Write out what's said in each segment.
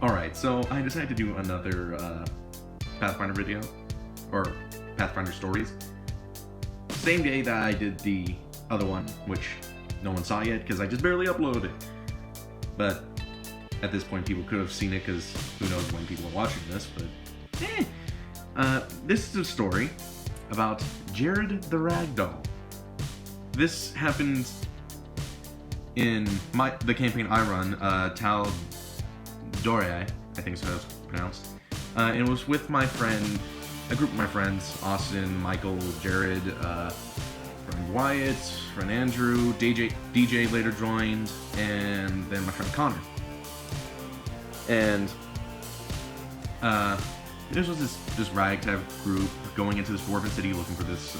Alright, so I decided to do another Pathfinder video, or Pathfinder stories. Same day that I did the other one, which no one saw yet because I just barely uploaded. But at this point, people could have seen it because who knows when people are watching this, but this is a story about Jaired the Ragdoll. This happened in the campaign I run, Tal Dore, I think is how it's pronounced. And it was with my friend, a group of my friends, Austin, Michael, Jaired, friend Wyatt, friend Andrew, DJ later joined, and then my friend Connor. And this was this ragtag group going into this dwarven city looking for this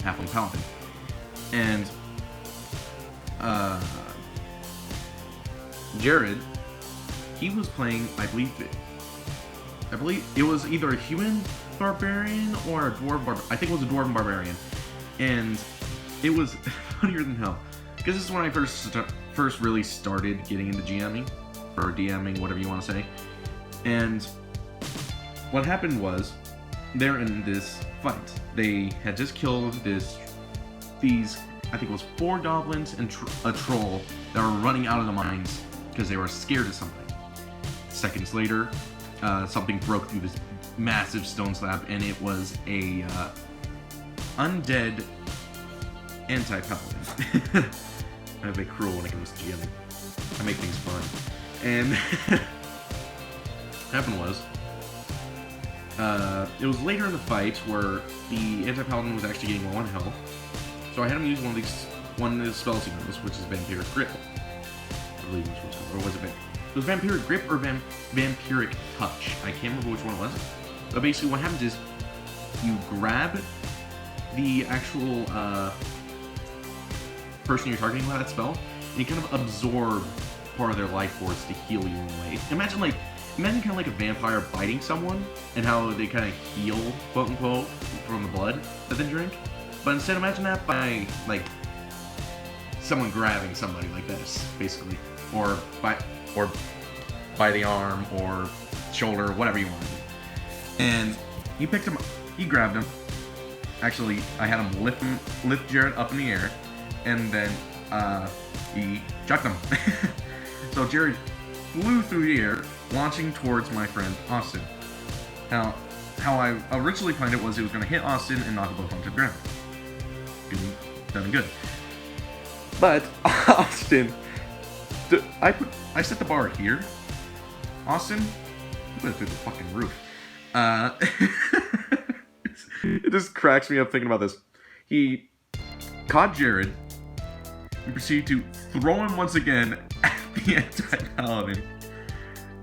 halfling paladin. And Jaired, he was playing, I believe it was either a human barbarian or a dwarven barbarian. I think it was a dwarven barbarian, and it was funnier than hell because this is when I first really started getting into GMing or DMing, whatever you want to say. And what happened was, they're in this fight. They had just killed these, I think it was 4 goblins and a troll that were running out of the mines because they were scared of something. Seconds later, something broke through this massive stone slab, and it was a undead anti-paladin. I'm a bit cruel when it comes to GMing. I make things fun. And what happened was, it was later in the fight where the anti-paladin was actually getting low on health, so I had him use one of the spells he knows, which is Vampiric Grip. I believe it was, or was it? It was Vampiric Grip or Vampiric Touch. I can't remember which one it was. But basically, what happens is you grab the actual person you're targeting with that spell, and you kind of absorb part of their life force to heal you in a way. Imagine kind of like a vampire biting someone, and how they kind of heal, quote unquote, from the blood that they drink. But instead, imagine that by someone grabbing somebody like this, basically, or by the arm or shoulder, whatever you want to do. And he picked him up. He grabbed him. Actually, I had him lift Jaired up in the air, and then he chucked him. So Jaired flew through the air, launching towards my friend Austin. Now, how I originally planned it was going to hit Austin and knock them both onto the ground. Done good. But Austin, I set the bar here. Austin, you put it through the fucking roof. It just cracks me up thinking about this. He caught Jaired. He proceeded to throw him once again at the anti-paladin,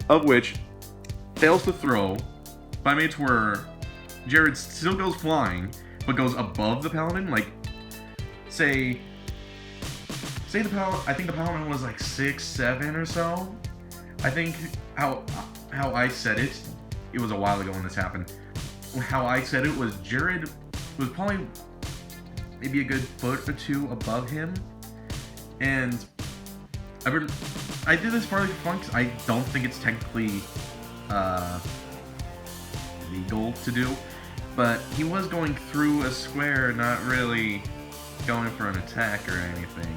of which fails to throw by mates where Jaired still goes flying, but goes above the paladin. Like, say the paladin. I think the paladin was like 6'7" or so. I think how I said it. It was a while ago when this happened. How I said it was Jaired was probably maybe a good foot or 2 above him, and I did this partly for fun because I don't think it's technically legal to do, but he was going through a square, not really going for an attack or anything.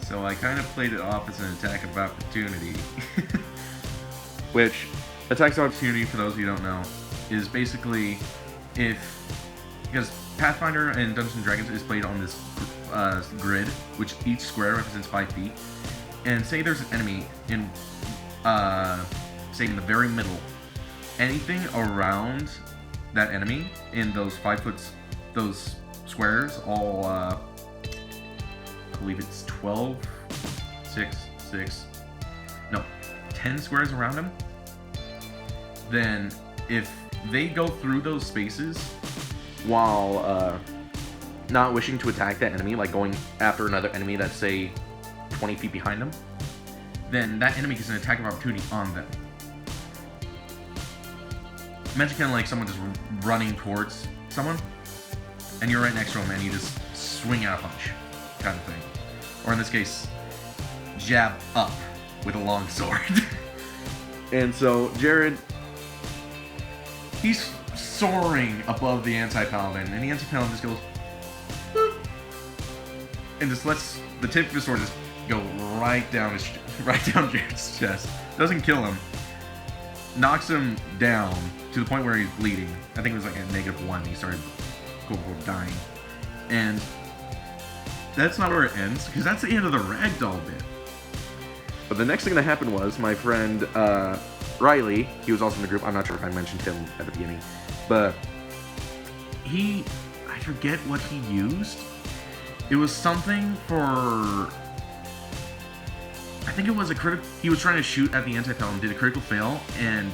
So I kind of played it off as an attack of opportunity. Which, attacks of opportunity, for those of you who don't know, is basically because Pathfinder and Dungeons & Dragons is played on this grid, which each square represents 5 feet. And say there's an enemy in, say in the very middle. Anything around that enemy in those 5 foot, those squares, all, I believe it's 10 squares around him, then if they go through those spaces while not wishing to attack that enemy, like going after another enemy that's, say, 20 feet behind them, then that enemy gets an attack of opportunity on them. Imagine kind of like someone just running towards someone, and you're right next to him, and you just swing out a punch, kind of thing. Or in this case, jab up with a long sword. And so Jaired, he's soaring above the anti-paladin, and the anti-paladin just goes, boop, and just lets the tip of his sword just go right down Jaired's chest. Doesn't kill him, knocks him down to the point where he's bleeding. I think it was like at -1. He started quote-unquote dying, and that's not where it ends, because that's the end of the ragdoll bit. But the next thing that happened was my friend Riley, he was also in the group. I'm not sure if I mentioned him at the beginning, but I forget what he used. It was something for, I think it was a critical, he was trying to shoot at the anti-paladin, did a critical fail, and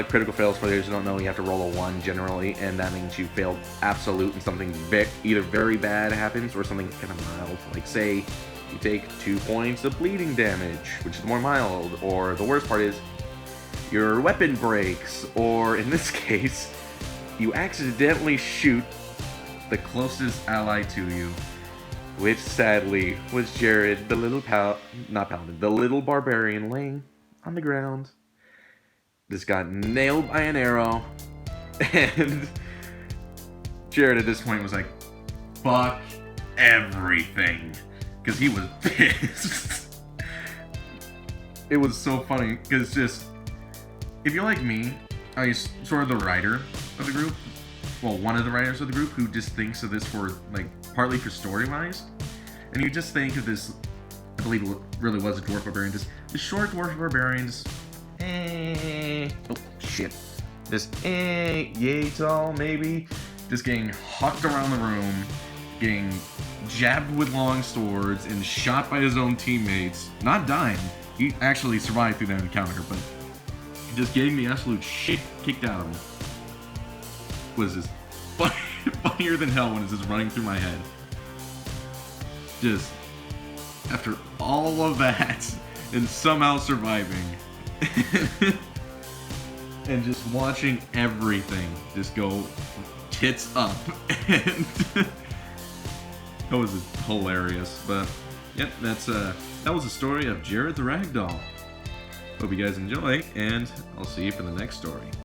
critical fails, for those who don't know, you have to roll a 1 generally, and that means you failed absolute and something either very bad happens or something kind of mild. Like, say, you take 2 points of bleeding damage, which is more mild, or the worst part is your weapon breaks, or in this case, you accidentally shoot the closest ally to you, which sadly was Jaired, the little the little barbarian laying on the ground. Just got nailed by an arrow, and Jaired at this point was like, fuck everything, because he was pissed. It was so funny, because just, if you're like me, I sort of the writer of the group, well, one of the writers of the group, who just thinks of this for, like, partly for story-wise, and you just think of this, I believe it really was a dwarf barbarian, just the short dwarf barbarians, oh shit, just yay tall maybe, just getting hucked around the room, getting jabbed with long swords and shot by his own teammates, not dying. He actually survived through that encounter, but just getting the absolute shit kicked out of him was just funnier than hell when it's just running through my head. Just after all of that and somehow surviving. And just watching everything just go tits up, and that was hilarious. But yep, that was the story of Jaired the Ragdoll. Hope you guys enjoy, and I'll see you for the next story.